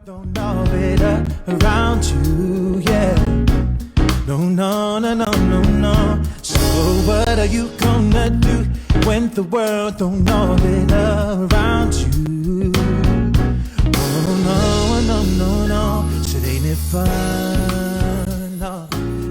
Don't know it around you, yeah. No, no, no, no, no, no. So what are you gonna do when the world don't know it around you? Oh, no, no, no, no. So ain't it fun? No.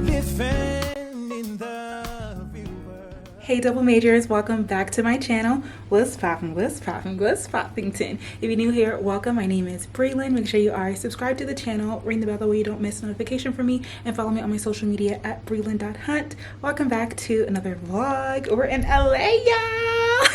Living in the real world. Hey double majors, welcome back to my channel. What's poppin', what's poppin', what's poppington? If you're new here, welcome. My name is Brelynn. Make sure you are subscribed to the channel, ring the bell that way you don't miss a notification from me, and follow me on my social media at brelynn.hunt. Welcome back to another vlog. We're in LA, y'all.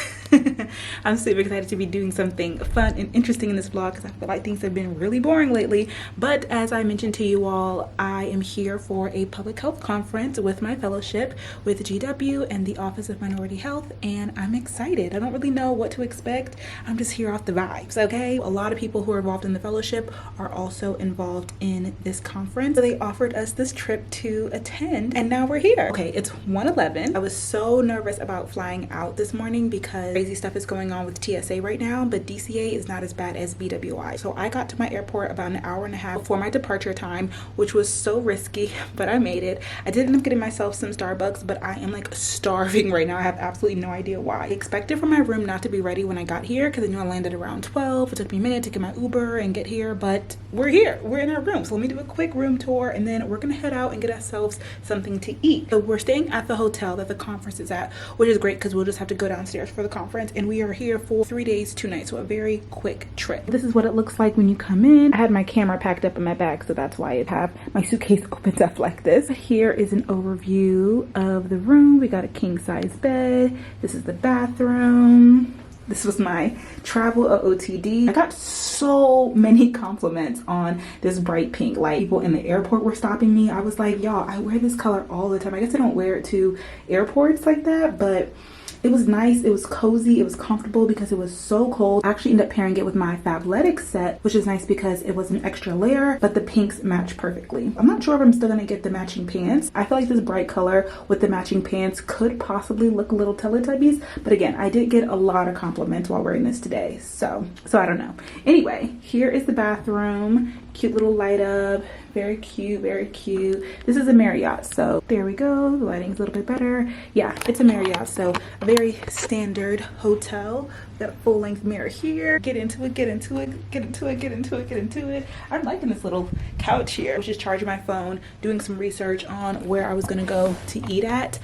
I'm super excited to be doing something fun and interesting in this vlog because I feel like things have been really boring lately. But as I mentioned to you all, I am here for a public health conference with my fellowship with GW and the Office of Minority Health, and I'm excited. I don't really know what to expect. I'm just here off the vibes, okay? A lot of people who are involved in the fellowship are also involved in this conference. So they offered us this trip to attend, and now we're here. Okay, it's 1:11. I was so nervous about flying out this morning because crazy stuff is going on with TSA right now, but DCA is not as bad as BWI. So I got to my airport about an hour and a half before my departure time, which was so risky, but I made it. I did end up getting myself some Starbucks, but I am like starving right now. I have absolutely no idea why. I expected for my room not to be ready when I got here because I knew I landed around 12. It took me a minute to get my Uber and get here, but we're here. We're in our room. So let me do a quick room tour and then we're gonna head out and get ourselves something to eat. So we're staying at the hotel that the conference is at, which is great because we'll just have to go downstairs for the conference, and we are here for 3 days 2 nights, so a very quick trip. This is what it looks like when you come in. I had my camera packed up in my bag, so that's why I have my suitcase opened up like this. Here is an overview of the room. We got a king size bed. This is the bathroom. This was my travel OOTD. I got so many compliments on this bright pink. Like, people in the airport were stopping me. I was like, y'all, I wear this color all the time. I guess I don't wear it to airports like that, but it was nice, it was cozy, it was comfortable because it was so cold. I actually ended up pairing it with my Fabletics set, which is nice because it was an extra layer, but the pinks match perfectly. I'm not sure if I'm still gonna get the matching pants. I feel like this bright color with the matching pants could possibly look a little Teletubbies, but again, I did get a lot of compliments while wearing this today, so I don't know. Anyway, here is the bathroom. Cute little light up, very cute, very cute. This is a Marriott, so there we go. The lighting's a little bit better. Yeah, it's a Marriott, so a very standard hotel. Got a full-length mirror here. Get into it, get into it, get into it, get into it, get into it. I'm liking this little couch here. I was just charging my phone, doing some research on where I was gonna go to eat at.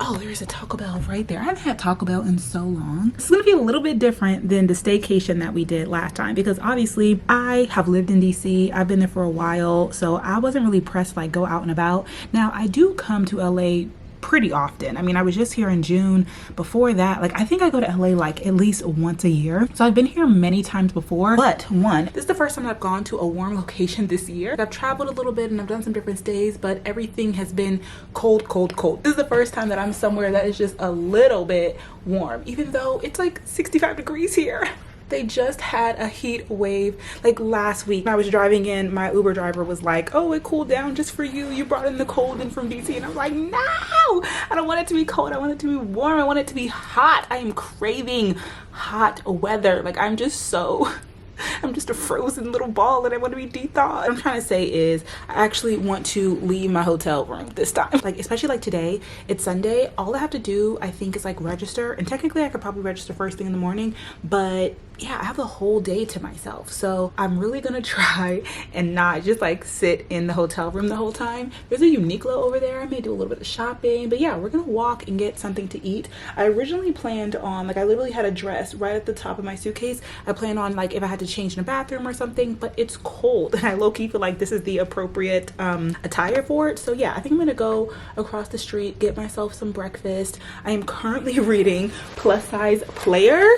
Oh, there's a Taco Bell right there. I haven't had Taco Bell in so long. It's gonna be a little bit different than the staycation that we did last time because obviously I have lived in DC. I've been there for a while, so I wasn't really pressed to like go out and about. Now I do come to LA pretty often. I mean, I was just here in June. Before that, like, I think I go to LA like at least once a year. So I've been here many times before, but this is the first time I've gone to a warm location this year. I've traveled a little bit and I've done some different stays, but everything has been cold, cold, cold. This is the first time that I'm somewhere that is just a little bit warm, even though it's like 65 degrees here. They just had a heat wave like last week. When I was driving in, my Uber driver was like, oh, it cooled down just for you. You brought in the cold in from DC. And I'm like, no, I don't want it to be cold. I want it to be warm. I want it to be hot. I am craving hot weather. Like, I'm just a frozen little ball and I want to be de-thawed. What I'm trying to say is I actually want to leave my hotel room this time. Like, especially like today, it's Sunday. All I have to do, I think, is like register. And technically I could probably register first thing in the morning, but yeah, I have the whole day to myself. So I'm really gonna try and not just like sit in the hotel room the whole time. There's a Uniqlo over there. I may do a little bit of shopping, but yeah, we're gonna walk and get something to eat. I originally planned on, like, I literally had a dress right at the top of my suitcase. I planned on like if I had to change in the bathroom or something, but it's cold and I low-key feel like this is the appropriate attire for it. So yeah, I think I'm gonna go across the street, get myself some breakfast. I am currently reading Plus Size Player.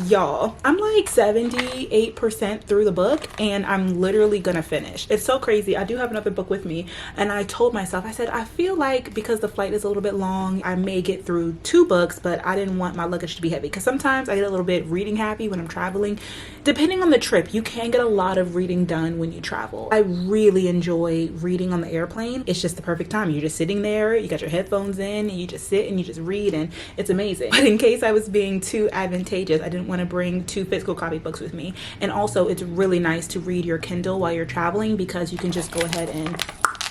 Y'all, I'm like 78% through the book and I'm literally gonna finish. It's so crazy. I do have another book with me and I told myself, I said, I feel like because the flight is a little bit long, I may get through 2 books, but I didn't want my luggage to be heavy because sometimes I get a little bit reading happy when I'm traveling. Depending on the trip, you can get a lot of reading done when you travel. I really enjoy reading on the airplane. It's just the perfect time. You're just sitting there, you got your headphones in, and you just sit and you just read, and it's amazing. But in case I was being too advantageous, I didn't didn't want to bring 2 physical copy books with me. And also it's really nice to read your Kindle while you're traveling, because you can just go ahead and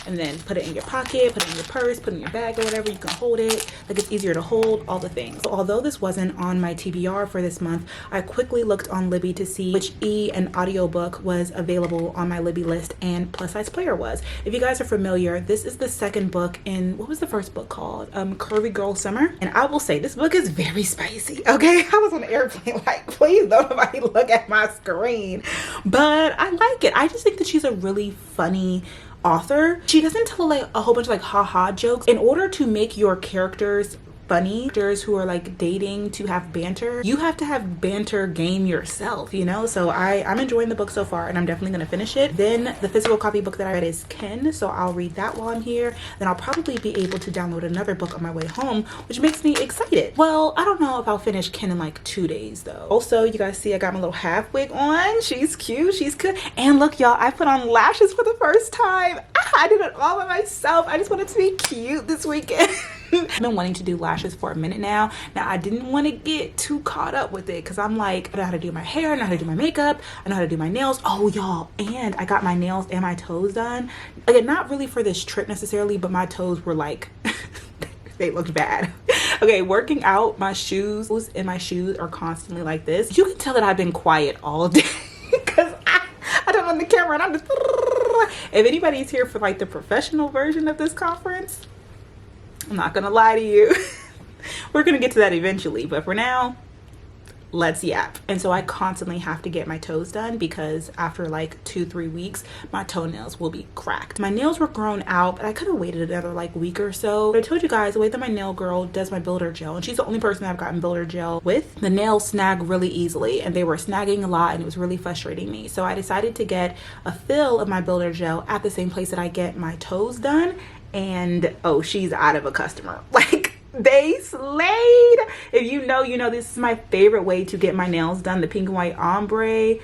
then put it in your pocket, put it in your purse, put it in your bag or whatever. You can hold it, like it's easier to hold, all the things. So although this wasn't on my TBR for this month, I quickly looked on Libby to see which and audiobook was available on my Libby list, and Plus Size Player was. If you guys are familiar, this is the second book in, what was the first book called? Curvy Girl Summer. And I will say this book is very spicy, okay? I was on the airplane like, please don't nobody look at my screen. But I like it. I just think that she's a really funny author. She doesn't tell like a whole bunch of like haha jokes. In order to make your characters funny, characters who are like dating to have banter, you have to have banter game yourself, you know? So I'm enjoying the book so far, and I'm definitely gonna finish it. Then the physical copy book that I read is Ken, so I'll read that while I'm here. Then I'll probably be able to download another book on my way home, which makes me excited. Well, I don't know if I'll finish Ken in like 2 days though. Also, you guys see I got my little half wig on. She's cute, she's good. And look y'all, I put on lashes for the first time. I did it all by myself. I just wanted to be cute this weekend. I've been wanting to do lashes for a minute now. I didn't want to get too caught up with it, because I'm like, I know how to do my hair, I know how to do my makeup, I know how to do my nails. Oh y'all, and I got my nails and my toes done. Again, not really for this trip necessarily, but my toes were like they looked bad. Okay, working out, my shoes are constantly like this. You can tell that I've been quiet all day because I don't on the camera and I'm just if anybody's here for like the professional version of this conference, I'm not gonna lie to you. We're gonna get to that eventually, but for now, let's yap. And so I constantly have to get my toes done, because after like 2-3 weeks, my toenails will be cracked. My nails were grown out, but I could have waited another like week or so. But I told you guys, the way that my nail girl does my builder gel, and she's the only person that I've gotten builder gel with, the nails snag really easily, and they were snagging a lot, and it was really frustrating me. So I decided to get a fill of my builder gel at the same place that I get my toes done. And oh, she's out of a customer. Like, they slayed. If you know, you know, this is my favorite way to get my nails done. The pink and white ombre,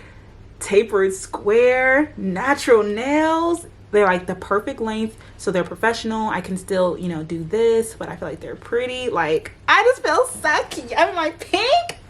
tapered square, natural nails. They're like the perfect length, so they're professional. I can still, you know, do this, but I feel like they're pretty. Like, I just feel sucky. I'm like, pink.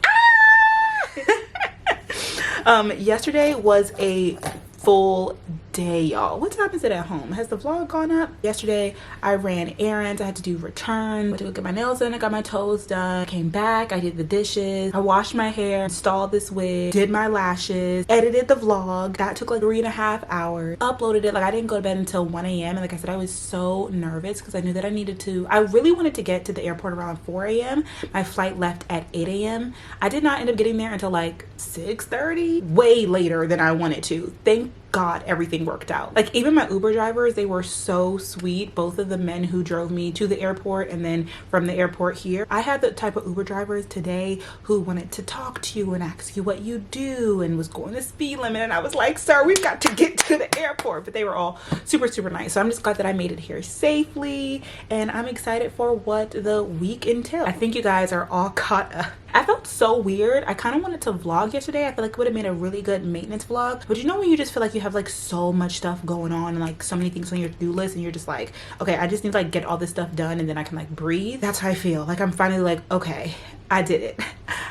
Yesterday was a full day, y'all. What time is it at home? Has the vlog gone up? Yesterday I ran errands. I had to do return, went to go get my nails done, I got my toes done, came back, I did the dishes, I washed my hair, installed this wig, did my lashes, edited the vlog. That took like 3.5 hours, uploaded it. Like, I didn't go to bed until 1 a.m. and like I said, I was so nervous because I knew that I really wanted to get to the airport around 4 a.m. My flight left at 8 a.m. I did not end up getting there until like 6:30, way later than I wanted to. Thank God everything worked out. Like, even my Uber drivers, they were so sweet. Both of the men who drove me to the airport and then from the airport here. I had the type of Uber drivers today who wanted to talk to you and ask you what you do and was going the speed limit, and I was like, sir, we've got to get to the airport. But they were all super nice. So I'm just glad that I made it here safely, and I'm excited for what the week entails. I think you guys are all caught up. I felt so weird. I kind of wanted to vlog yesterday. I feel like it would have made a really good maintenance vlog. But you know when you just feel like you have like so much stuff going on and like so many things on your to-do list, and you're just like, okay, I just need to like get all this stuff done and then I can like breathe. That's how I feel. Like, I'm finally like, okay, I did it.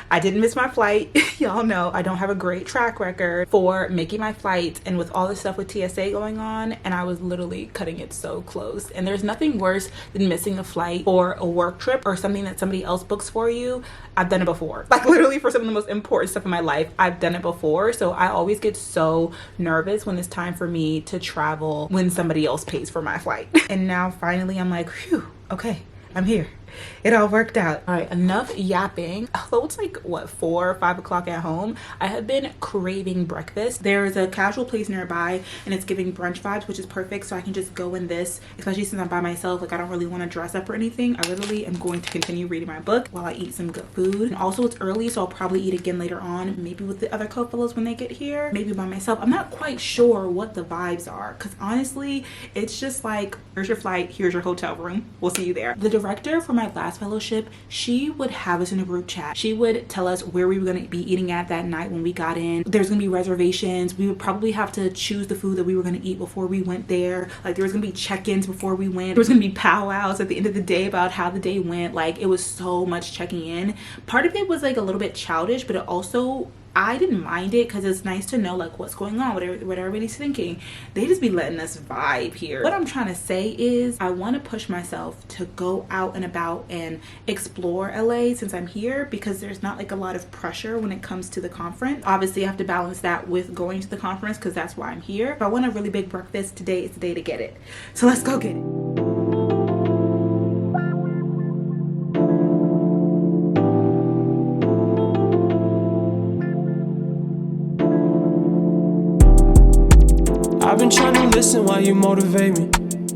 I didn't miss my flight. Y'all know I don't have a great track record for making my flights, and with all this stuff with TSA going on, and I was literally cutting it so close. And there's nothing worse than missing a flight or a work trip or something that somebody else books for you. I've done it before. Like, literally for some of the most important stuff in my life, I've done it before. So I always get so nervous when it's time for me to travel when somebody else pays for my flight. And now finally I'm like, phew, okay, I'm here. It all worked out. All right, enough yapping. Although it's like, what, 4 or 5 o'clock at home, I have been craving breakfast. There's a casual place nearby and it's giving brunch vibes, which is perfect. So I can just go in this, especially since I'm by myself. Like, I don't really want to dress up or anything. I literally am going to continue reading my book while I eat some good food. And also it's early, so I'll probably eat again later on, maybe with the other co-fellows when they get here, maybe by myself. I'm not quite sure what the vibes are, because honestly, it's just like, here's your flight, here's your hotel room, we'll see you there. The director for my my last fellowship, she would have us in a group chat. She would tell us where we were going to be eating at that night when we got in. There's going to be reservations. We would probably have to choose the food that we were going to eat before we went there. Like there was going to be check-ins before we went. There was going to be powwows at the end of the day about how the day went. Like it was so much checking in. Part of it was like a little bit childish, but it also, I didn't mind it because it's nice to know like what's going on, what everybody's thinking. They just be letting us vibe here. What I'm trying to say is I want to push myself to go out and about and explore LA since I'm here, because there's not like a lot of pressure when it comes to the conference. Obviously I have to balance that with going to the conference because that's why I'm here. If I want a really big breakfast, today is the day to get it. So let's go get it. I've been trying to listen while you motivate me,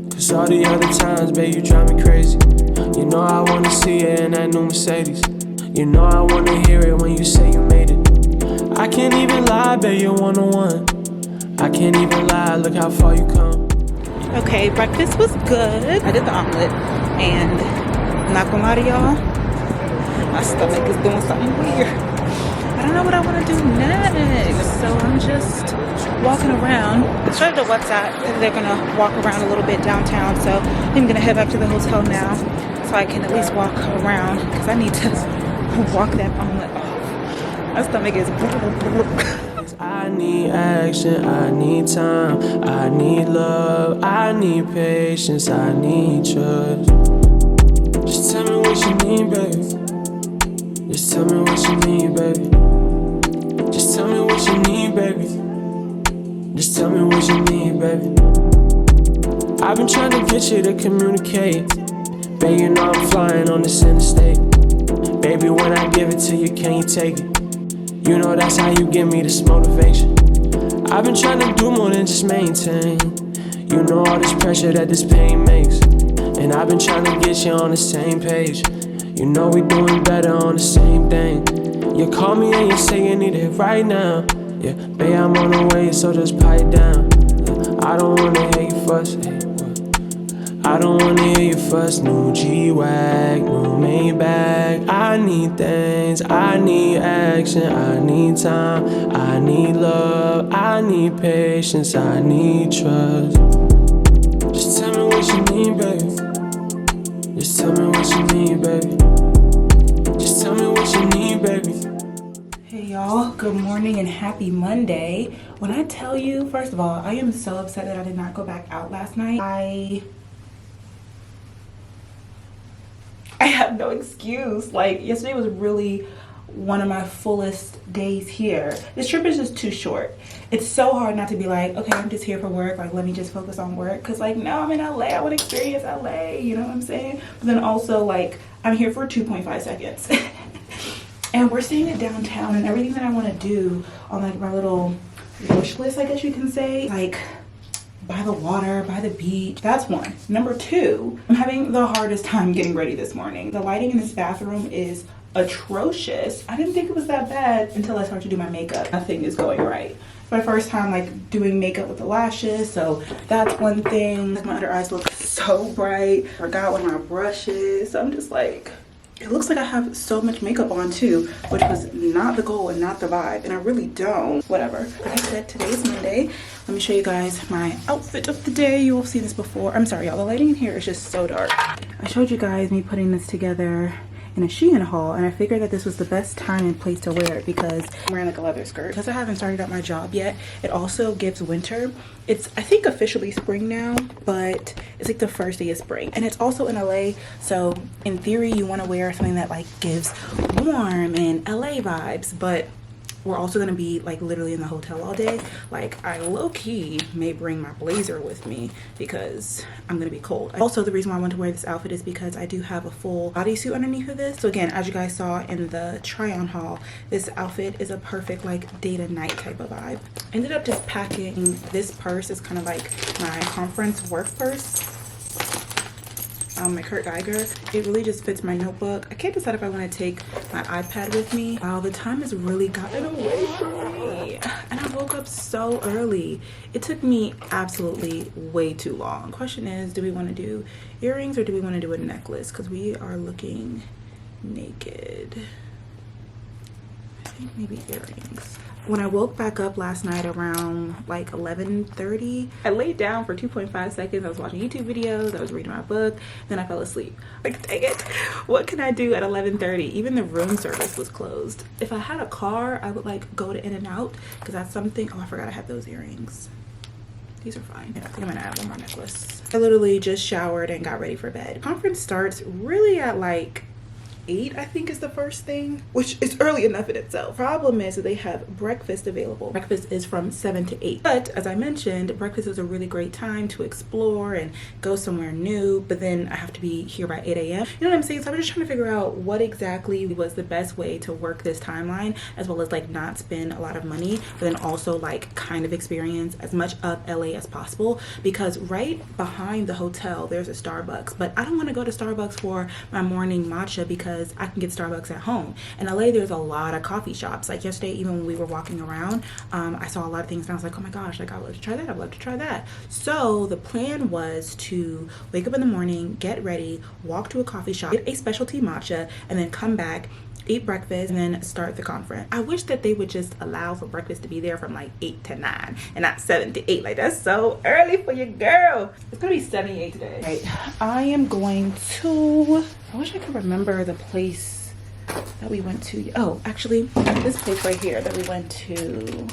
cause all the other times, babe, you drive me crazy. You know I wanna see you in that new Mercedes. You know I wanna hear it when you say you made it. I can't even lie, babe, you're one-on-one. I can't even lie, look how far you come. Okay, breakfast was good. I did the omelet, and I'm not gonna lie to y'all, my stomach is doing something weird. I don't know what I want to do next, so I'm just walking around. I started a WhatsApp and they're gonna walk around a little bit downtown, so I'm gonna head back to the hotel now so I can at least walk around because I need to walk that omelet off. My stomach is I need action, I need time, I need love, I need patience, I need trust. Just tell me what you need, baby. Just tell me what you need, baby. Just tell me what you need, baby. Just tell me what you need, baby. I've been trying to get you to communicate. Babe, you know I'm flying on this interstate. Baby, when I give it to you, can you take it? You know that's how you give me this motivation. I've been trying to do more than just maintain. You know all this pressure that this pain makes, and I've been trying to get you on the same page. You know we doing better on the same thing. You call me and you say you need it right now. Yeah, babe, I'm on the way, so just pipe down. I don't wanna hear you fuss. I don't wanna hear you fuss. New G-Wag, new Maybach. I need things, I need action, I need time, I need love, I need patience, I need trust. Just tell me what you need, baby. Just tell me what you need, baby. Just tell me what you need, baby. Hey y'all, good morning and happy Monday. When I tell you, first of all, I am so upset that I did not go back out last night. I have no excuse. Like yesterday was really one of my fullest days here. This trip is just too short. It's so hard not to be like, okay, I'm just here for work, like let me just focus on work, because like now I'm in LA, I want to experience LA, you know what I'm saying? But then also like I'm here for 2.5 seconds and we're staying at downtown, and everything that I want to do on like my little wish list, I guess you can say, like by the water, by the beach. That's one. Number two, I'm having the hardest time getting ready this morning. The lighting in this bathroom is atrocious. I didn't think it was that bad until I started to do my makeup. Nothing is going right. It's my first time like doing makeup with the lashes, so that's one thing. My under eyes look so bright. Forgot where my brush is, so I'm just like, it looks like I have so much makeup on too, which was not the goal and not the vibe, and I really don't. Whatever. Like I said, today's Monday. Let me show you guys my outfit of the day. You will see this before. I'm sorry, y'all. The lighting in here is just so dark. I showed you guys me putting this together in a Shein haul, and I figured that this was the best time and place to wear it because I'm wearing like a leather skirt. Because I haven't started out my job yet, it also gives winter. It's, I think, officially spring now, but it's like the first day of spring, and it's also in LA, so in theory you want to wear something that like gives warm and LA vibes, but we're also going to be like literally in the hotel all day. Like I low-key may bring my blazer with me because I'm going to be cold. Also, the reason why I want to wear this outfit is because I do have a full bodysuit underneath of this. So again, as you guys saw in the try-on haul, this outfit is a perfect like day to night type of vibe. Ended up just packing this purse. It's kind of like my conference work purse. my Kurt Geiger. It really just fits my notebook. I can't decide if I want to take my iPad with me. Wow, the time has really gotten away from me. And I woke up so early. It took me absolutely way too long. Question is, do we want to do earrings or do we want to do a necklace? Because we are looking naked. I think maybe earrings. When I woke back up last night around like 11:30, I laid down for 2.5 seconds. I was watching YouTube videos, I was reading my book, then I fell asleep. Like, dang it, what can I do at 11:30? Even the room service was closed. If I had a car, I would like go to In-N-Out because that's something. Oh, I forgot I had those earrings. These are fine. Yeah, I think I'm gonna add one more necklace. I literally just showered and got ready for bed. Conference starts really at like 8, I think, is the first thing, which is early enough in itself. Problem is that they have breakfast available. Breakfast is from 7 to 8. But as I mentioned, breakfast is a really great time to explore and go somewhere new. But then I have to be here by 8 a.m. You know what I'm saying? So I was just trying to figure out what exactly was the best way to work this timeline, as well as like not spend a lot of money, but then also like kind of experience as much of LA as possible. Because right behind the hotel, there's a Starbucks. But I don't want to go to Starbucks for my morning matcha because I can get Starbucks at home. In LA, there's a lot of coffee shops. Like yesterday, even when we were walking around, I saw a lot of things and I was like, oh my gosh, like I would love to try that, I would love to try that. So the plan was to wake up in the morning, get ready, walk to a coffee shop, get a specialty matcha, and then come back, eat breakfast, and then start the conference. I wish that they would just allow for breakfast to be there from like 8 to 9 and not 7 to 8. Like, that's so early for your girl. It's gonna be 78 today. Right, I am going to, I wish I could remember the place that we went to. Oh, actually, this place right here that we went to.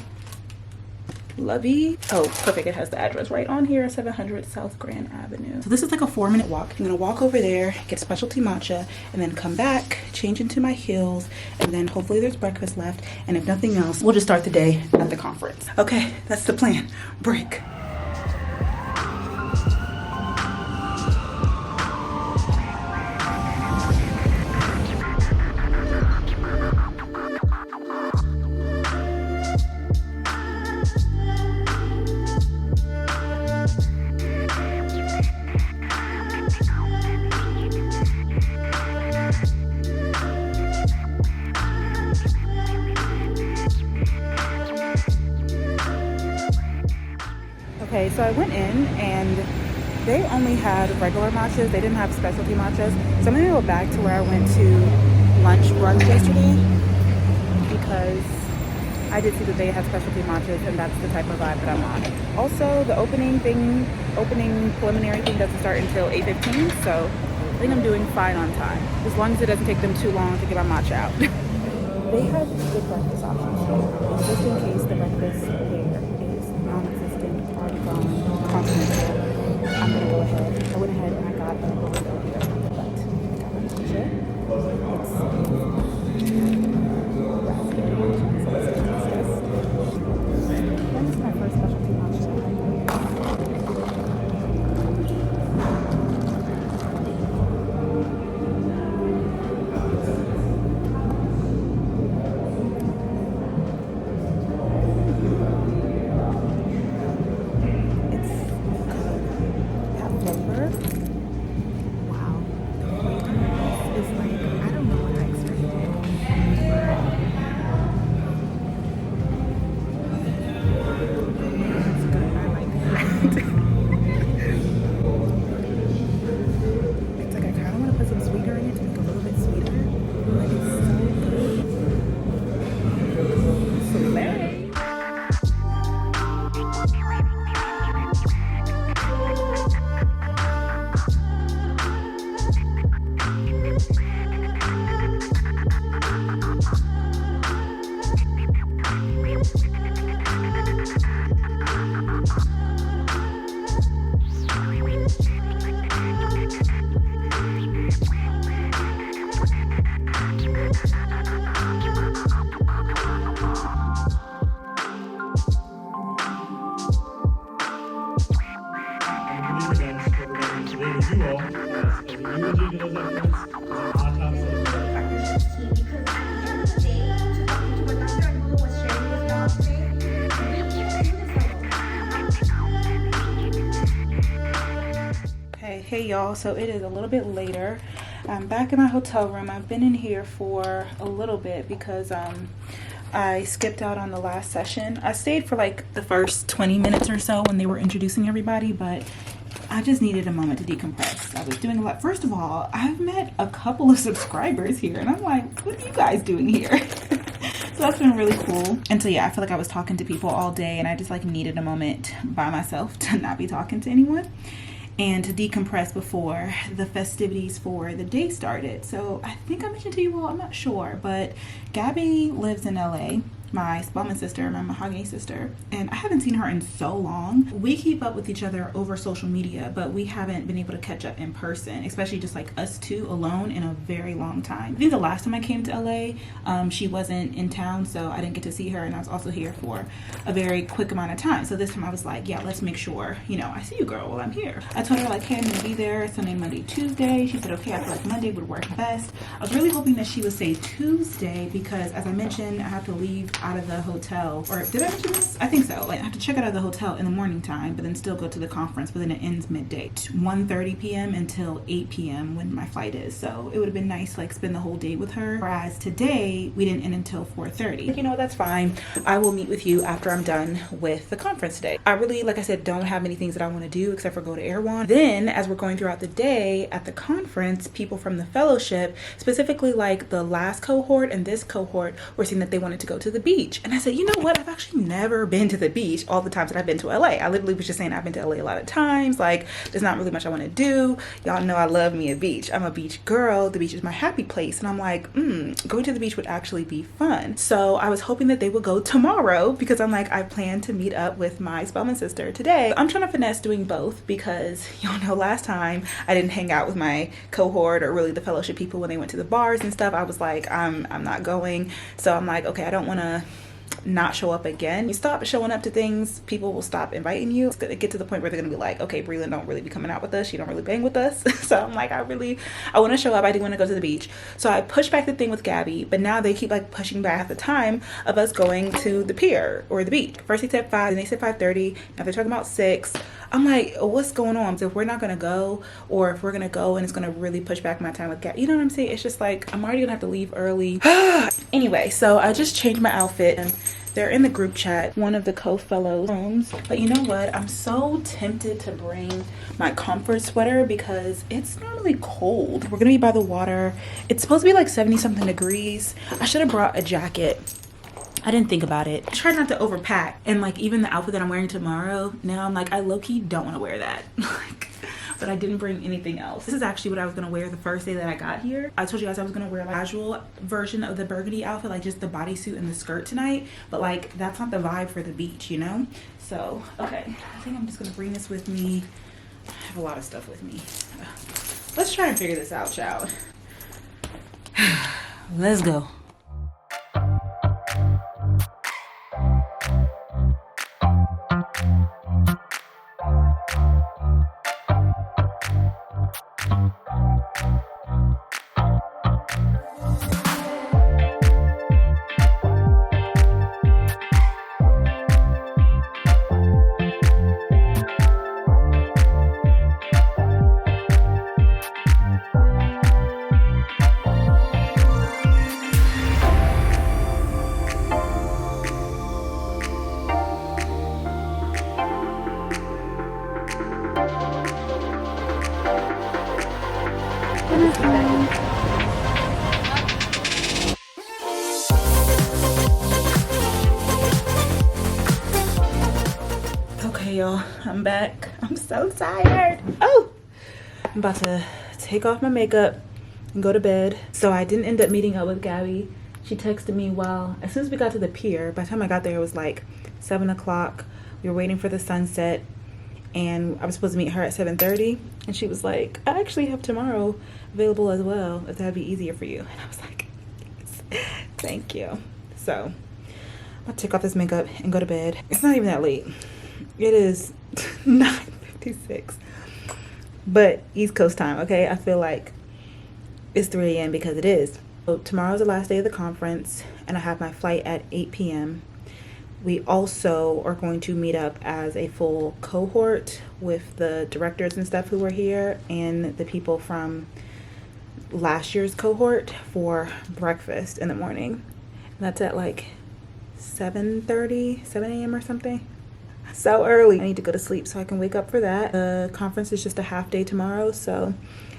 Lovey. Oh, perfect. It has the address right on here, 700 South Grand Avenue. So this is like a 4-minute walk. I'm gonna walk over there, get specialty matcha, and then come back, change into my heels, and then hopefully there's breakfast left. And if nothing else, we'll just start the day at the conference. Okay, that's the plan. Break. Okay, so I went in and they only had regular matchas. They didn't have specialty matchas. So I'm gonna go back to where I went to brunch yesterday because I did see that they had specialty matchas and that's the type of vibe that I'm on. Also, the opening preliminary thing doesn't start until 8:15, so I think I'm doing fine on time. As long as it doesn't take them too long to get my matcha out. They have good breakfast options here, just in case the breakfast there is non-existent, already gone, continental. I'm gonna go ahead. I went ahead and I got a burrito here, but I got my matcha. It's raspberry matcha, so let's taste this. When is my first specialty matcha? Hey y'all, so it is a little bit later. I'm back in my hotel room. I've been in here for a little bit because I skipped out on the last session. I stayed for like the first 20 minutes or so when they were introducing everybody, but I just needed a moment to decompress. I was doing a lot. First of all, I've met a couple of subscribers here and I'm like, what are you guys doing here? So that's been really cool. And so yeah, I feel like I was talking to people all day and I just like needed a moment by myself to not be talking to anyone and to decompress before the festivities for the day started. So I think I mentioned to you all, I'm not sure, but Gabby lives in LA, my spelman sister, my mahogany sister, and I haven't seen her in so long. We keep up with each other over social media, but we haven't been able to catch up in person, especially just like us two alone in a very long time. I think the last time I came to LA, she wasn't in town, so I didn't get to see her, and I was also here for a very quick amount of time. So this time I was like, yeah, let's make sure, you know, I see you, girl, while I'm here. I told her like, hey, I'm gonna be there Sunday, Monday, Tuesday. She said, okay, I feel like Monday would work best. I was really hoping that she would say Tuesday because, as I mentioned, I have to leave out of the hotel, or did I mention this? I think so. Like I have to check out of the hotel in the morning time, but then still go to the conference, but then it ends midday, 1:30 p.m. until 8 p.m. when my flight is. So it would have been nice to like spend the whole day with her. Whereas today we didn't end until 4:30. You know, that's fine. I will meet with you after I'm done with the conference today. I really, like I said, don't have many things that I want to do except for go to errwhon. Then as we're going throughout the day at the conference, people from the fellowship, specifically like the last cohort and this cohort, were saying that they wanted to go to the beach. And I said, you know what? I've actually never been to the beach all the times that I've been to LA. I literally was just saying I've been to LA a lot of times. Like, there's not really much I want to do. Y'all know I love me a beach. I'm a beach girl. The beach is my happy place. And I'm like, going to the beach would actually be fun. So I was hoping that they would go tomorrow because I'm like, I plan to meet up with my spelman sister today. I'm trying to finesse doing both because y'all know last time I didn't hang out with my cohort or really the fellowship people when they went to the bars and stuff. I was like, I'm not going. So I'm like, okay, I don't want to not show up again. You stop showing up to things, people will stop inviting you. It's gonna get to the point where they're gonna be like, okay, Brelynn don't really be coming out with us, she don't really bang with us. So I'm like, I want to show up. I do want to go to the beach. So I pushed back the thing with Gabby, but now they keep like pushing back the time of us going to the pier or the beach. First they said 5, then they said 5:30. Now they're talking about 6. I'm like, what's going on? So if we're not gonna go, or if we're gonna go and it's gonna really push back my time with Gabby, you know what I'm saying? It's just like, I'm already gonna have to leave early. Anyway, so I just changed my outfit and they're in the group chat, one of the co-fellows rooms. But you know what? I'm so tempted to bring my comfort sweater because it's normally cold. We're gonna be by the water. It's supposed to be like 70 something degrees. I should have brought a jacket. I didn't think about it. I tried not to overpack. And like even the outfit that I'm wearing tomorrow, now I'm like, I low-key don't want to wear that. But I didn't bring anything else. This is actually what I was gonna wear the first day that I got here. I told you guys I was gonna wear like a casual version of the burgundy outfit, like just the bodysuit and the skirt tonight. But like, that's not the vibe for the beach, you know? So, okay, I think I'm just gonna bring this with me. I have a lot of stuff with me. Let's try and figure this out, child. Let's go. Okay, y'all, I'm back. I'm so tired. Oh, I'm about to take off my makeup and go to bed. So I didn't end up meeting up with Gabby. She texted me as soon as we got to the pier. By the time I got there, it was like 7 o'clock. We were waiting for the sunset and I was supposed to meet her at 7:30. And she was like, I actually have tomorrow available as well, if that'd be easier for you. And I was like, yes, thank you. So I'll take off this makeup and go to bed. It's not even that late. It is 9:56, but East Coast time, okay? I feel like it's 3 a.m. because it is. So tomorrow's the last day of the conference and I have my flight at 8 p.m. We also are going to meet up as a full cohort with the directors and stuff who were here and the people from last year's cohort for breakfast in the morning. And that's at like 7:30, 7 a.m. or something. So early. I need to go to sleep so I can wake up for that. The conference is just a half day tomorrow, so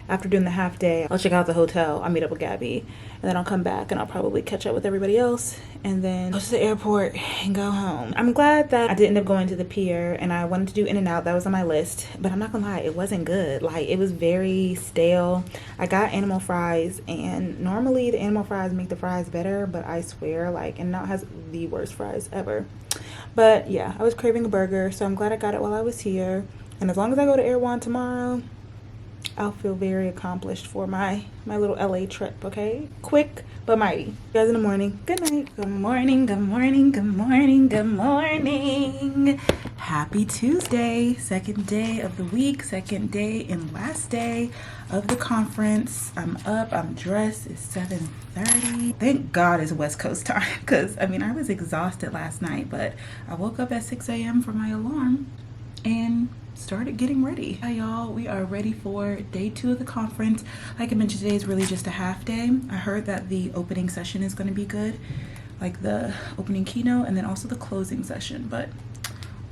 after doing the half day, I'll check out the hotel. I'll meet up with Gabby, and then I'll come back and I'll probably catch up with everybody else and then go to the airport and go home. I'm glad that I did end up going to the pier, and I wanted to do in-and-out. That was on my list, but I'm not gonna lie, it wasn't good. Like, it was very stale. I got animal fries, and normally the animal fries make the fries better, but I swear, like, In-N-Out has the worst fries ever. But yeah, I was craving a burger, so I'm glad I got it while I was here. And as long as I go to errwhon tomorrow, I'll feel very accomplished for my little LA trip, okay? Quick but mighty. You guys in the morning. Good night. Good morning, good morning, good morning, good morning. Happy Tuesday. Second day of the week, second day and last day of the conference. I'm up, I'm dressed. It's 7:30. Thank God it's West Coast time, because I mean, I was exhausted last night, but I woke up at 6 a.m. for my alarm and started getting ready. Hi y'all, we are ready for day 2 of the conference. Like I mentioned, today is really just a half day. I heard that the opening session is going to be good, like the opening keynote, and then also the closing session, but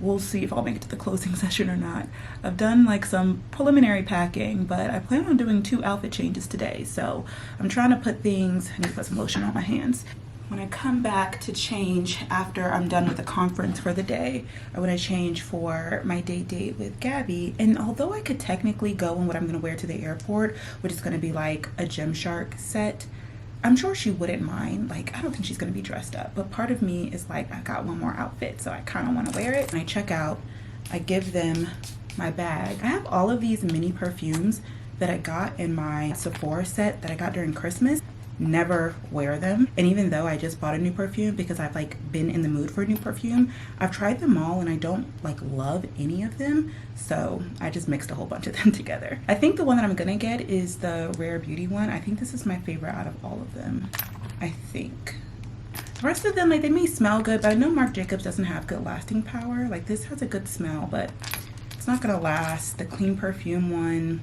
we'll see if I'll make it to the closing session or not. I've done like some preliminary packing, but I plan on doing 2 outfit changes today, so I'm trying to put things, I need to put some lotion on my hands. When I come back to change after I'm done with the conference for the day, I want to change for my date with Gabby. And although I could technically go in what I'm going to wear to the airport, which is going to be like a Gymshark set, I'm sure she wouldn't mind. Like, I don't think she's going to be dressed up. But part of me is like, I got one more outfit, so I kind of want to wear it. When I check out, I give them my bag. I have all of these mini perfumes that I got in my Sephora set that I got during Christmas. Never wear them, and even though I just bought a new perfume because I've like been in the mood for a new perfume, I've tried them all and I don't like love any of them, so I just mixed a whole bunch of them together. I think the one that I'm gonna get is the Rare Beauty one. I think this is my favorite out of all of them. I think the rest of them, like, they may smell good, but I know Marc Jacobs doesn't have good lasting power. Like, this has a good smell, but it's not gonna last. The Clean Perfume one,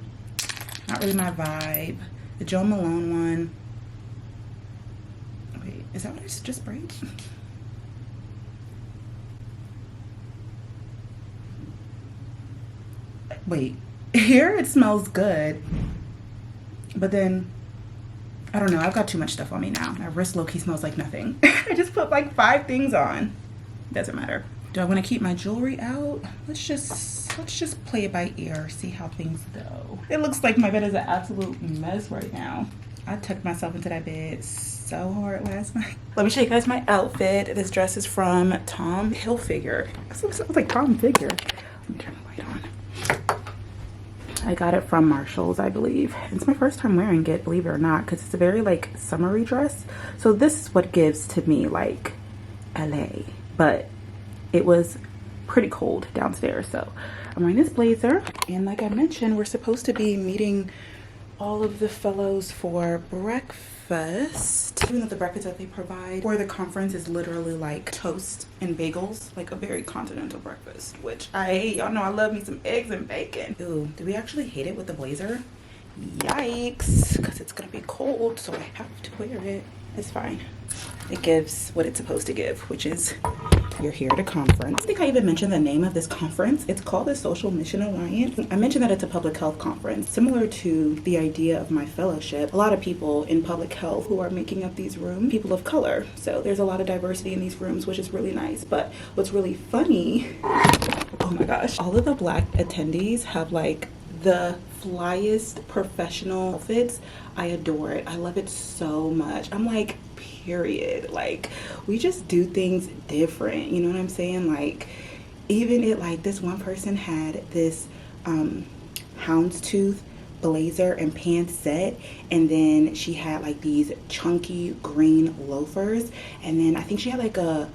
not really my vibe. The Jo Malone one, is that what I just sprayed? Wait, here it smells good, but then, I don't know, I've got too much stuff on me now. My wrist low-key smells like nothing. I just put like 5 things on. Doesn't matter. Do I want to keep my jewelry out? Let's just play it by ear, see how things go. It looks like my bed is an absolute mess right now. I tucked myself into that bed so hard last night. Let me show you guys my outfit. This dress is from Tom Hilfiger. This looks like Tom Figure. Let me turn the light on. I got it from Marshall's, I believe. It's my first time wearing it, believe it or not, because it's a very like summery dress. So this is what gives to me like LA, but it was pretty cold downstairs. So I'm wearing this blazer, and like I mentioned, we're supposed to be meeting all of the fellows for breakfast. Even though the breakfast that they provide for the conference is literally like toast and bagels, like a very continental breakfast, which I hate. Y'all know I love me some eggs and bacon. Ooh, do we actually hate it with the blazer? Yikes, because it's gonna be cold, so I have to wear it. It's fine. It gives what it's supposed to give, which is you're here at a conference. I think I even mentioned the name of this conference. It's called the Social Mission Alliance. I mentioned that it's a public health conference. Similar to the idea of my fellowship, a lot of people in public health who are making up these rooms, people of color. So there's a lot of diversity in these rooms, which is really nice. But what's really funny, oh my gosh, all of the Black attendees have like the flyest professional outfits. I adore it. I love it so much. I'm like, period. Like, we just do things different, you know what I'm saying? Like, even it, like, this one person had this houndstooth blazer and pants set, and then she had like these chunky green loafers, and then I think she had like a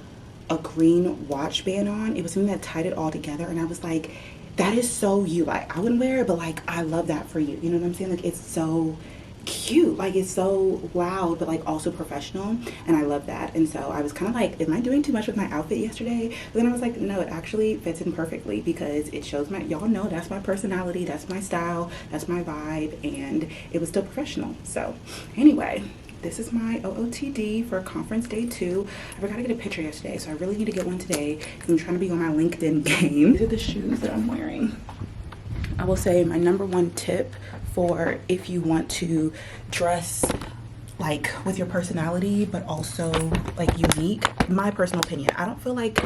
green watch band on. It was something that tied it all together, and I was like, that is so you. Like, I wouldn't wear it, but like, I love that for you, you know what I'm saying? Like, it's so cute. Like, it's so loud but like also professional, and I love that. And so I was kind of like, am I doing too much with my outfit yesterday? But then I was like, no, it actually fits in perfectly because it shows my, y'all know that's my personality, that's my style, that's my vibe, and it was still professional. So anyway, this is my OOTD for conference day 2. I forgot to get a picture yesterday, so I really need to get one today because I'm trying to be on my LinkedIn game. These are the shoes that I'm wearing. I will say my #1 tip for if you want to dress like with your personality but also like unique, my personal opinion, I don't feel like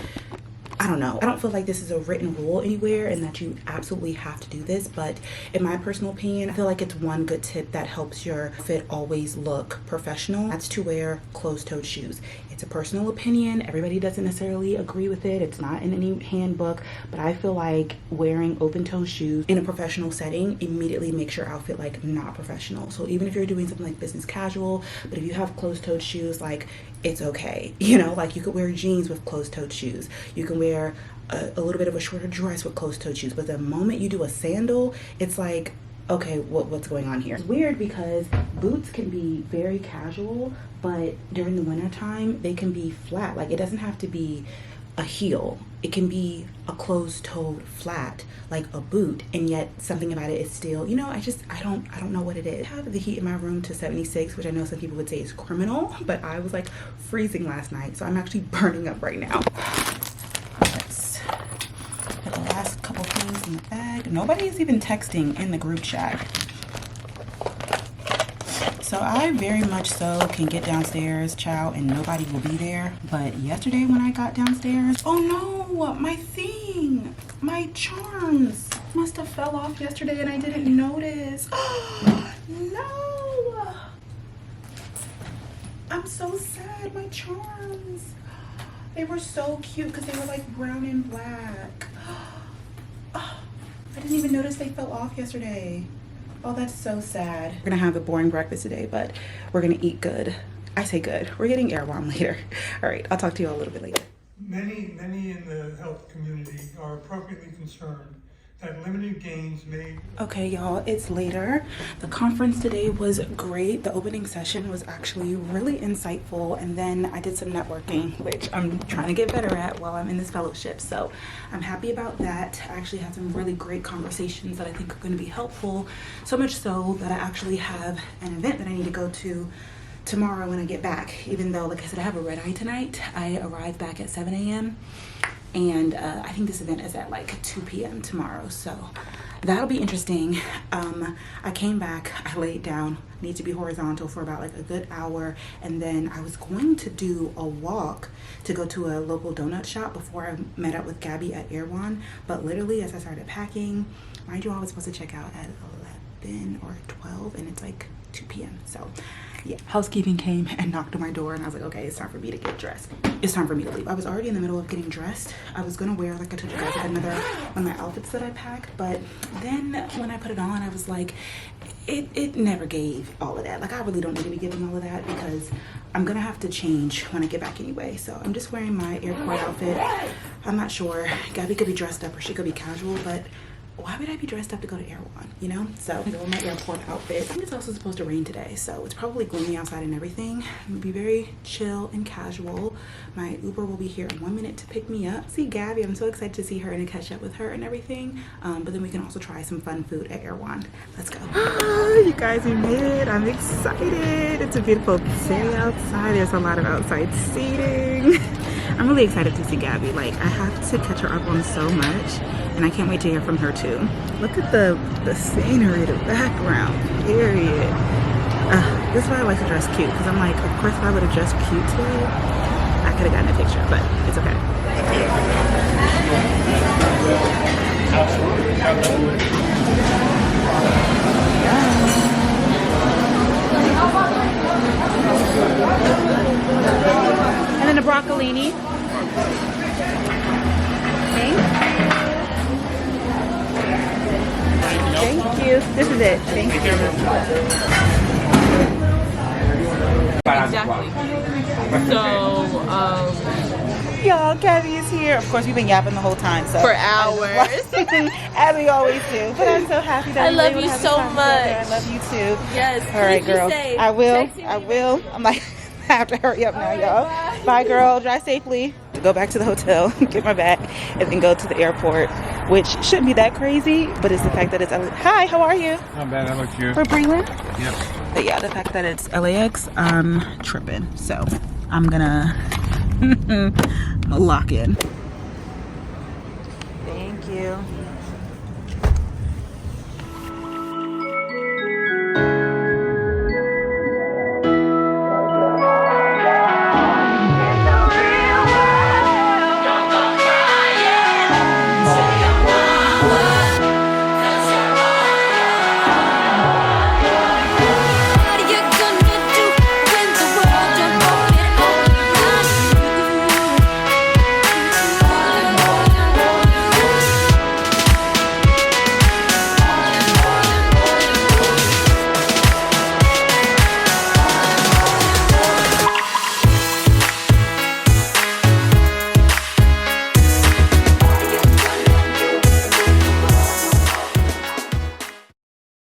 this is a written rule anywhere and that you absolutely have to do this, but in my personal opinion, I feel like it's one good tip that helps your fit always look professional. That's to wear closed-toed shoes. It's a personal opinion. Everybody doesn't necessarily agree with it. It's not in any handbook, but I feel like wearing open-toed shoes in a professional setting immediately makes your outfit like not professional. So even if you're doing something like business casual, but if you have closed-toed shoes, like it's okay. You know, like you could wear jeans with closed-toed shoes. You can wear a little bit of a shorter dress with closed-toed shoes. But the moment you do a sandal, it's like, okay, what's going on here? It's weird because boots can be very casual, but during the winter time, they can be flat. Like, it doesn't have to be a heel. It can be a closed-toed flat, like a boot, and yet something about it is still, you know, I don't know what it is. I have the heat in my room to 76, which I know some people would say is criminal, but I was like freezing last night, so I'm actually burning up right now. Let's put the last couple things in the bag. Nobody is even texting in the group chat. So I very much so can get downstairs, child, and nobody will be there. But yesterday when I got downstairs, oh no, my thing, my charms must have fell off yesterday and I didn't notice. No, I'm so sad. My charms, they were so cute because they were like brown and black. I didn't even notice they fell off yesterday. Oh, that's so sad. We're gonna have a boring breakfast today, but we're gonna eat good. I say good. We're getting errwhon later. All right, I'll talk to you all a little bit later. Many in the health community are appropriately concerned that limited gains may... Okay, y'all, it's later. The conference today was great. The opening session was actually really insightful, and then I did some networking, which I'm trying to get better at while I'm in this fellowship, so I'm happy about that. I actually had some really great conversations that I think are going to be helpful, so much so that I actually have an event that I need to go to tomorrow when I get back, even though, like I said, I have a red eye tonight. I arrive back at 7 a.m. and I think this event is at like 2 p.m. tomorrow, so that'll be interesting. I came back, I laid down, need to be horizontal for about like a good hour, and then I was going to do a walk to go to a local donut shop before I met up with Gabby at errwhon, but literally as I started packing, mind you, I was supposed to check out at 11 or 12, and it's like 2 p.m. So yeah, housekeeping came and knocked on my door, and I was like, okay, it's time for me to get dressed. It's time for me to leave. I was already in the middle of getting dressed. I was gonna wear, like I told you guys, like another one of my outfits that I packed, but then when I put it on, I was like, it never gave all of that. Like, I really don't need to be giving all of that because I'm gonna have to change when I get back anyway. So I'm just wearing my airport outfit. I'm not sure. Gabby could be dressed up or she could be casual, but why would I be dressed up to go to errwhon, you know? So I'm going my airport outfit. I think it's also supposed to rain today, so it's probably gloomy outside and everything. I'm gonna be very chill and casual. My Uber will be here in 1 minute to pick me up. See Gabby, I'm so excited to see her and to catch up with her and everything. But then we can also try some fun food at errwhon. Let's go. You guys, we made it. I'm excited. It's a beautiful day outside. There's a lot of outside seating. I'm really excited to see Gabby. Like, I have to catch her up on so much, and I can't wait to hear from her too. Look at the scenery, the background, period. This is why I like to dress cute, because I'm like, of course if I would have dressed cute today, I could have gotten a picture, but it's okay. And then a broccolini. Thank you. This is it. Thank you. Exactly. So, Y'all, Gabby is here. Of course, we've been yapping the whole time. So For hours. As we always do. But I'm so happy that I we love were able you to have so this time together. much. I love you too. Yes. All right, please be girl. safe. I will. Text me I when will. I'm like, I have to hurry up now, y'all. Bye, girl. Drive safely. To go back to the hotel, get my bag, and then go to the airport, which shouldn't be that crazy, but it's the fact that it's Hi, how are you? Not bad, how about you? For Brelynn? Yep. But yeah, the fact that it's LAX, I'm tripping. So I'm gonna lock in.